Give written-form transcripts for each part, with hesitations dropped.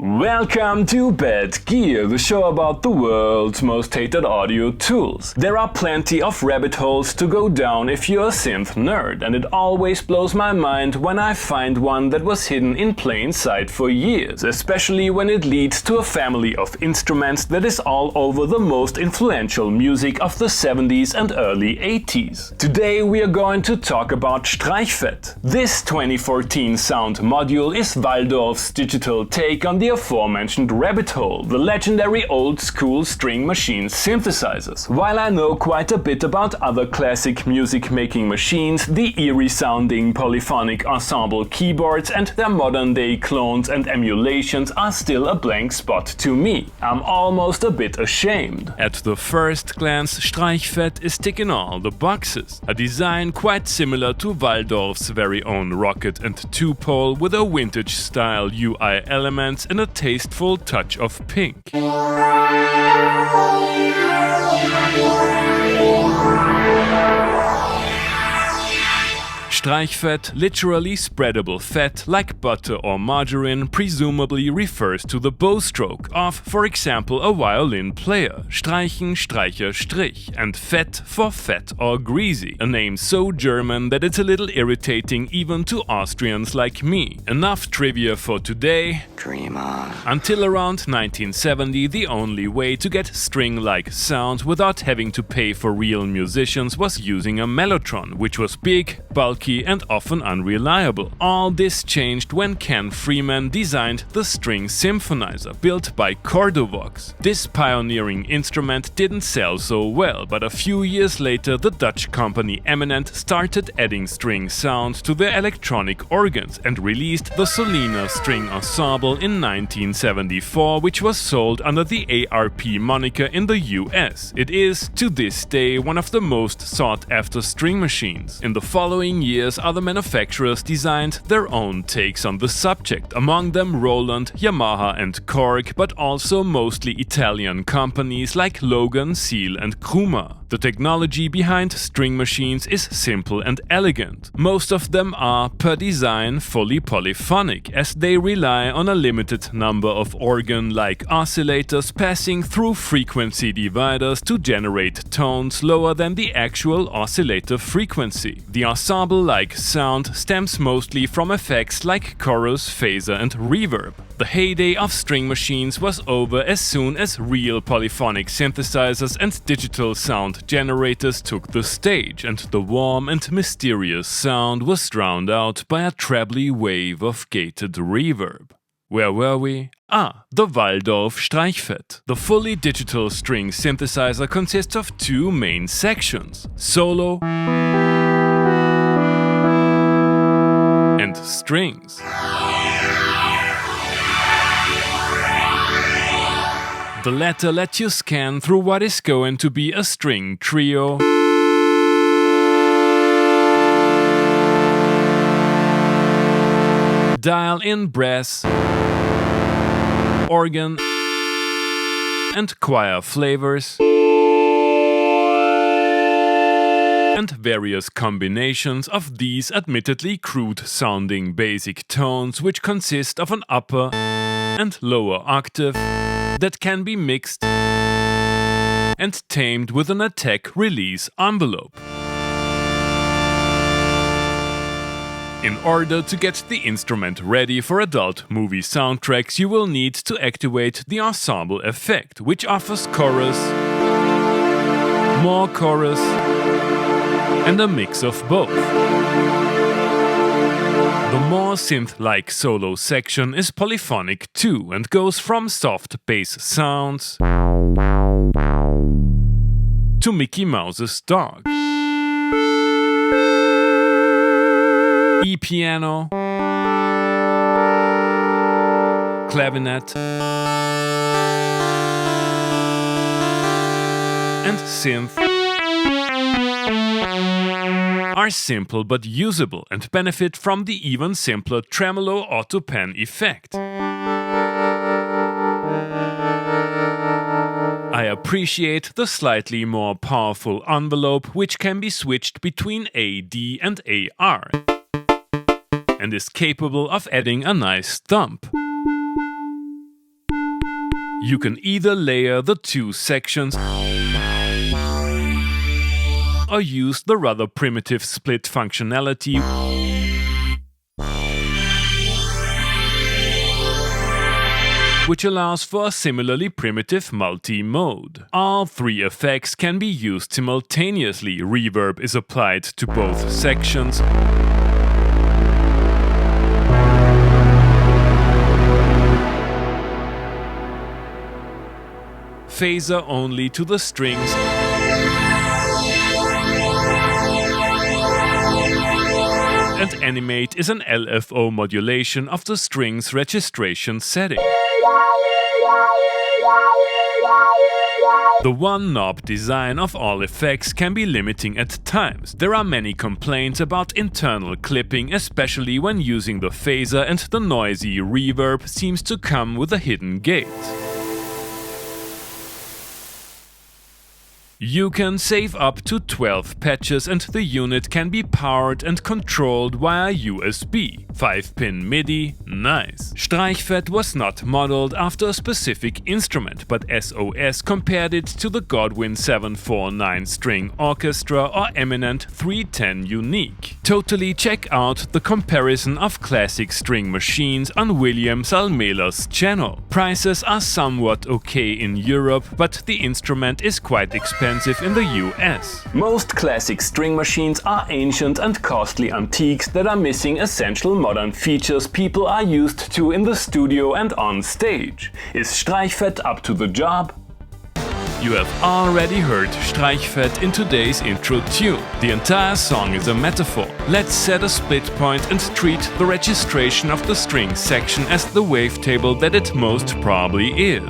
Welcome to Bad Gear, the show about the world's most hated audio tools. There are plenty of rabbit holes to go down if you're a synth nerd, and it always blows my mind when I find one that was hidden in plain sight for years, especially when it leads to a family of instruments that is all over the most influential music of the 70s and early 80s. Today we are going to talk about Strikefat. This 2014 sound module is Waldorf's digital take on the aforementioned rabbit hole, the legendary old-school string machine synthesizers. While I know quite a bit about other classic music-making machines, the eerie-sounding polyphonic ensemble keyboards and their modern-day clones and emulations are still a blank spot to me. I'm almost a bit ashamed. At the first glance, Strikefat is ticking all the boxes. A design quite similar to Waldorf's very own rocket and two-pole with a vintage-style UI elements and a tasteful touch of pink. Strikefat, literally spreadable fat, like butter or margarine, presumably refers to the bow stroke of, for example, a violin player, streichen, streicher, strich, and fett for fat or greasy, a name so German that it's a little irritating even to Austrians like me. Enough trivia for today. Dream on. Until around 1970, the only way to get string-like sound without having to pay for real musicians was using a mellotron, which was big, bulky, and often unreliable. All this changed when Ken Freeman designed the string symphonizer, built by Cordovox. This pioneering instrument didn't sell so well, but a few years later the Dutch company Eminent started adding string sound to their electronic organs and released the Solina string ensemble in 1974, which was sold under the ARP moniker in the US. It is, to this day, one of the most sought-after string machines. In the following years, other manufacturers designed their own takes on the subject, among them Roland, Yamaha and Korg, but also mostly Italian companies like Logan, Seal and Kruma. The technology behind string machines is simple and elegant. Most of them are, per design, fully polyphonic, as they rely on a limited number of organ-like oscillators passing through frequency dividers to generate tones lower than the actual oscillator frequency. The ensemble-like sound stems mostly from effects like chorus, phaser and reverb. The heyday of string machines was over as soon as real polyphonic synthesizers and digital sound generators took the stage, and the warm and mysterious sound was drowned out by a trebly wave of gated reverb. Where were we? The Waldorf Streichfett. The fully digital string synthesizer consists of two main sections: solo and strings. The latter let you scan through what is going to be a string trio, dial in brass, organ and choir flavors, and various combinations of these admittedly crude-sounding basic tones, which consist of an upper and lower octave that can be mixed and tamed with an attack-release envelope. In order to get the instrument ready for adult movie soundtracks, you will need to activate the Ensemble Effect, which offers chorus, more chorus, and a mix of both. The more synth-like solo section is polyphonic too and goes from soft bass sounds to Mickey Mouse's dog, e-piano, clavinet, and synth are simple but usable and benefit from the even simpler Tremolo auto-pan effect. I appreciate the slightly more powerful envelope, which can be switched between A, D and AR, and is capable of adding a nice thump. You can either layer the two sections or use the rather primitive split functionality, which allows for a similarly primitive multi-mode. All three effects can be used simultaneously. Reverb is applied to both sections. Phaser only to the strings. And animate is an LFO modulation of the strings registration setting. The one-knob design of all effects can be limiting at times. There are many complaints about internal clipping, especially when using the phaser, and the noisy reverb seems to come with a hidden gate. You can save up to 12 patches and the unit can be powered and controlled via USB. 5-pin MIDI, nice. Strikefat was not modeled after a specific instrument, but SOS compared it to the Godwin 749 string orchestra or Eminent 310 Unique. Totally check out the comparison of classic string machines on William Salmela's channel. Prices are somewhat okay in Europe, but the instrument is quite expensive in the US. Most classic string machines are ancient and costly antiques that are missing essential modern features people are used to in the studio and on stage. Is Strikefat up to the job? You have already heard Strikefat in today's intro tune. The entire song is a metaphor. Let's set a split point and treat the registration of the string section as the wavetable that it most probably is.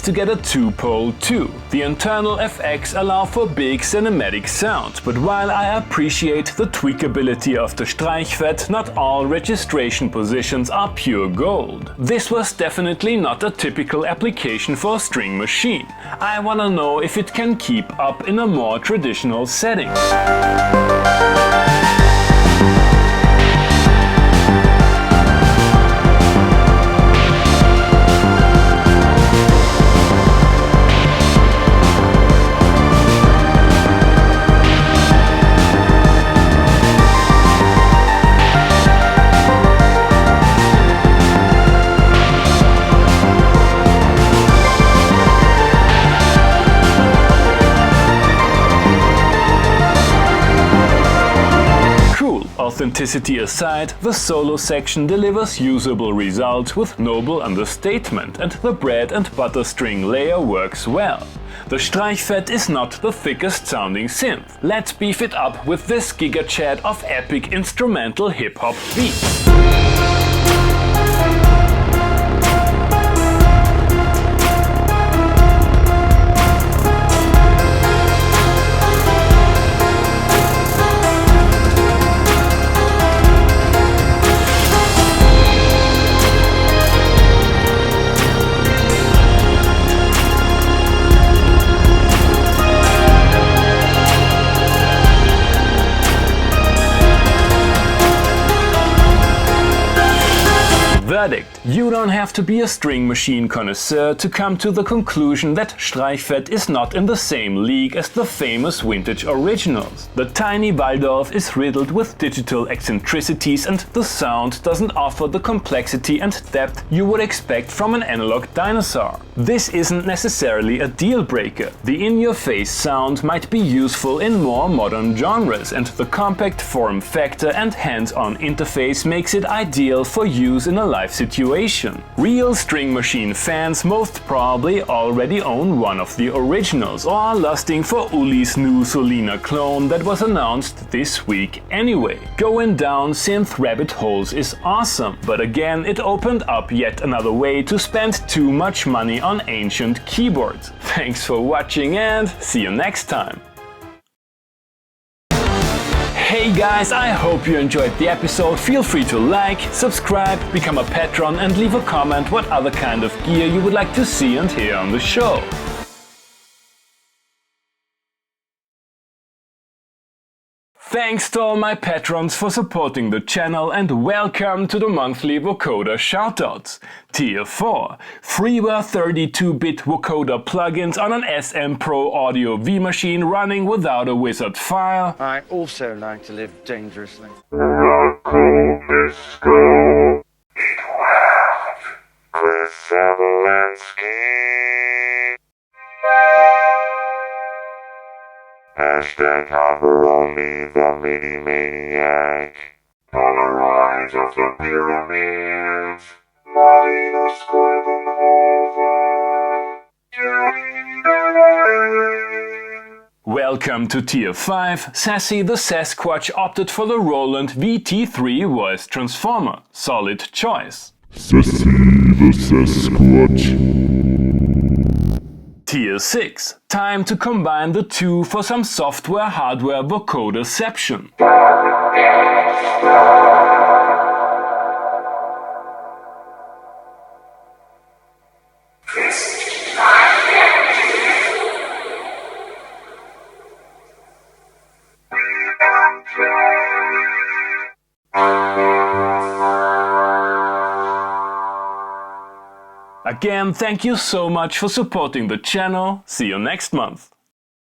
To get a two-pole too. The internal FX allow for big cinematic sound, but while I appreciate the tweakability of the Strikefat, not all registration positions are pure gold. This was definitely not a typical application for a string machine. I wanna know if it can keep up in a more traditional setting. Authenticity aside, the solo section delivers usable results with noble understatement, and the bread and butter string layer works well. The Strikefat is not the thickest sounding synth. Let's beef it up with this gigachat of epic instrumental hip-hop beats. Verdict: you don't have to be a string machine connoisseur to come to the conclusion that Strikefat is not in the same league as the famous vintage originals. The tiny Waldorf is riddled with digital eccentricities and the sound doesn't offer the complexity and depth you would expect from an analog dinosaur. This isn't necessarily a deal breaker. The in-your-face sound might be useful in more modern genres, and the compact form factor and hands-on interface makes it ideal for use in a live situation. Real String Machine fans most probably already own one of the originals or are lusting for Uli's new Solina clone that was announced this week anyway. Going down synth rabbit holes is awesome, but again it opened up yet another way to spend too much money on ancient keyboards. Thanks for watching and see you next time. Hey guys, I hope you enjoyed the episode. Feel free to like, subscribe, become a patron and leave a comment what other kind of gear you would like to see and hear on the show. Thanks to all my patrons for supporting the channel and welcome to the monthly Vocoder Shoutouts. Tier 4. Freeware 32-bit vocoder plugins on an SM Pro Audio V machine running without a wizard file. I also like to live dangerously. Hashtag cover only the mini maniac. Polarize of the pyramids. Body the squirting over. Welcome to Tier 5. Sassy the Sasquatch opted for the Roland VT3 voice transformer. Solid choice. Sassy the Sasquatch. Tier 6. Time to combine the two for some software-hardware vocoderception. Again, thank you so much for supporting the channel. See you next month.